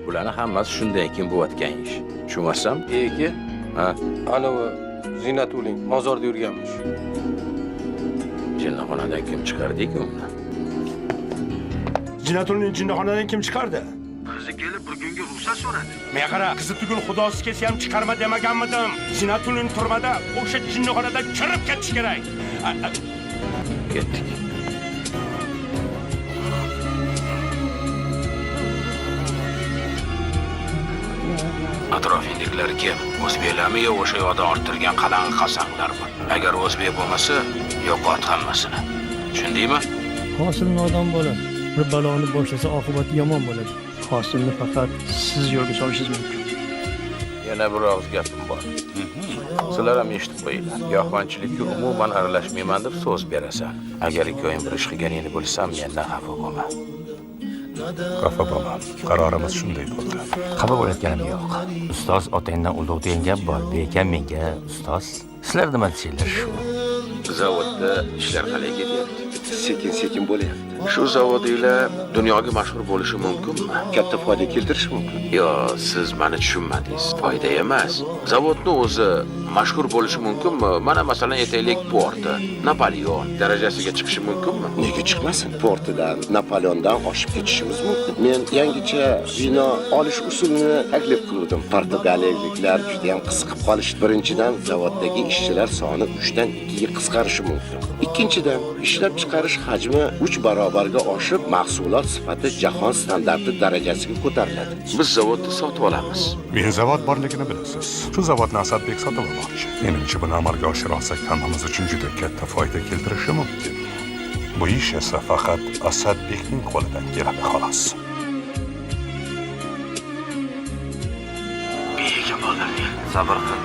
bularni hammasi shundan keyin bo'layotgan ish. Tushunmasam? Aka, Ha? anavi Zinatuling mozorda yurganmish. Jinnixonadan kim chiqardi-ku uni? Zinatulning jinnixonadan kim chiqardi? Qizi kelib bir kunga ruxsat so'radi. Men qara, qizi tugul xudosiz kelsa ham chiqarma demaganmidim. Zinatulning turmada o'sha jinnixonadan kirib ketish kerak. Ketdik. Atrofindagilar kim? O'zbeklarmi yo o'sha yoqda orttirgan qalang'i qasanglar bor. Agar o'zbek bo'lmasa, yo'qot hammasini. Tushundingmi? Hosilni odam bo'ladi. Bir baloni boshlasa oqibati yomon bo'ladi. Hosilni faqat siz yo'lga solishingiz mumkin. Yana bir og'iz gapim bor. Sizlar ham eshitib qo'yinglar. Giyohvandchilikka umuman aralashmayman deb so'z berasan. Agar ikkoying bir ish qilganingni bilsam, mendan xafa bo'lma. Xafa bo'lmam. Qarorimiz shunday bo'ldi. Xafa bo'layotganim yo'q. Ustoz otangdan ulug' degan gap bor. Lekin menga ustoz, sizlar nima deysizlar shu? Zavodda ishlar qalay ketyapti? Sekin bo'lyapti. Shu zavodinglar dunyoga mashhur bo'lishi mumkinmi? Katta foyda keltirishi mumkin. Yo, siz meni tushunmadingiz. Foyda emas. Zavodning o'zi mashhur bo'lishi mumkinmi? Mana masalan aytaylik Porta, Napoleon darajasiga chiqishi mumkinmi? Nega chiqmasin? Portidan, Napoleondan oshib ketishimiz mumkin. Men yangicha vino olish usulini taklif qildim. Portugaliyaliklar juda ham qiziqib qolishdi. Birinchidan, zavoddagi ishchilar soni 3 dan 2 ga qisqarishi mumkin. Ikkinchidan, ishlab chiqarish hajmi 3 barobarga oshib, mahsulot sifati jahon standarti darajasiga ko'tariladi. Biz zavodni sotib olamiz. Men zavod borligini bilasiz. Shu zavodni Asadbek sotib olmoqchi. Menimcha buni amalga oshira olsak hammamiz uchun juda katta foyda keltirishi mumkin. Bu ish esa faqat Asadbekning qo'lidan keladi xolos. Beka bolalarga Sabr qil.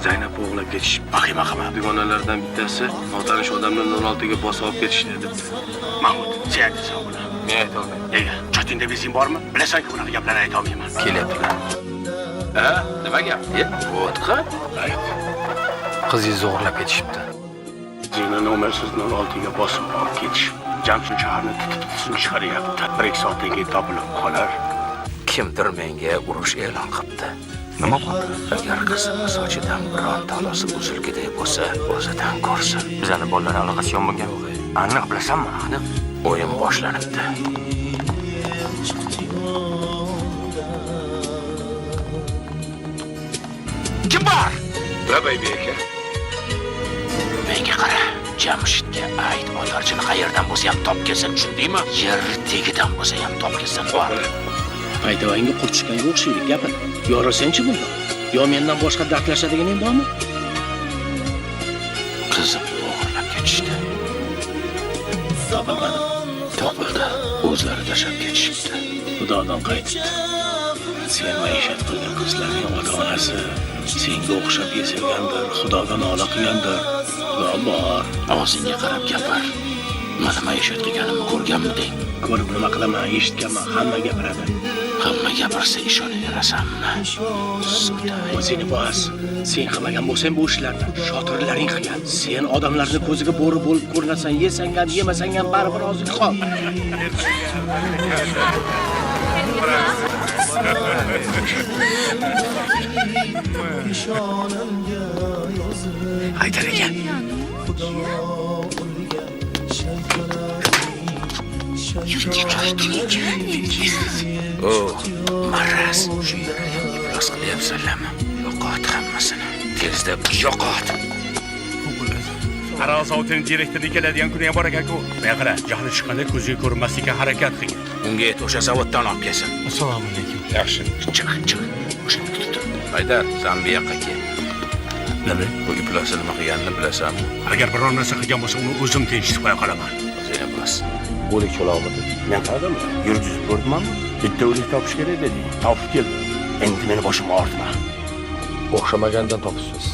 Zaynab o'g'lab ketish vahima qilma. Dugonalardan bittasi notanish odamni 16 ga bosib olib ketishdi deb. Mahmud, sen aytsan buni. Men aytolmayman. Nega? Chotinda bezing bormi? Bilasan-ku bunaqa gaplarni ayta olmayman. Kelyaptilar. Ha? Nima gap? Vodka? Qizingizni o'g'irlab ketishibdi. Zinani umarsiz 16 ga bosib olib ketish. Jamshid shaharni tutib chiqaryapti. 1-2 soatdan keyin topilib qolar. Kimdir menga urush e'lon qildi. Nima bo'ldi? Agar qizimiz sochidan biron talosi uzilgiday bo'lsa, o'zidan ko'rsin. Bizlarning bolalar aloqasi yonmagan. Aniq bilasanmi? Aniq. O'yin boshlanibdi. Kim bor? Labay beka. Menga qara. Jamshidga ayt, otarchini qayerdan bo'lsa ham top kelsin, tushundingmi? Yer tegidan bo'lsa ham top kelsin. Paydavanga qurtishganga o'xshaydi gapini. Yorasenchi bunda? Yo mendan boshqa dardlashadiganing bormi? Qizimni o'g'irlab ketishdi. Topildi. O'zlari tashlab ketishibdi. Xudodan qaytibdi. Sen maishat qilgan qizlarning ota-onasi senga o'xshab yasalgandir, Xudoga nola qilgandir. Xudo bor. Og'zingga qarab gapir. Mana maishat qilganimni ko'rganmiding? Ko'rib nima qilaman, eshitganman, hamma gapiradi. Hamma gapirsa ishonaverasanmi? O'zingni bos. Sen qilmagan bo'lsang bu ishlarni shotirlaring qilgan. Sen odamlarni ko'ziga bo'ri bo'lib ko'rinasan, yesang ham, yemasang ham baribir o'zing qol. Haydar aka. Oh, maraz. Shu yerga iflos qilyapsanlarmi? Yo'qot hammasini. Tezda yo'qot. Aral zavodining direktori keladigan kuni ham bor ekan-ku. Men qara, jahli chiqqanda ko'ziga ko'rinmaslikka harakat qilgan. Unga ayt, o'sha zavoddan olib kelsin. Assalomu alaykum. Yaxshi, chiq. O'shani tutib. Haydar, sen bu yoqqa kel. Nima? Bu iflosni nima qilganini bilasanmi? Agar biror narsa qilgan bo'lsa, uni o'zim tinchitib qo'ya qolaman. O'zing bilas. O'lik cho'log'idi. Men qaradim. Yurgizib ko'rdimmi? Bitta o'lik topish kerak dedi. Topib keldim. Endi meni boshim og'ritma. O'xshamagandan topibsiz.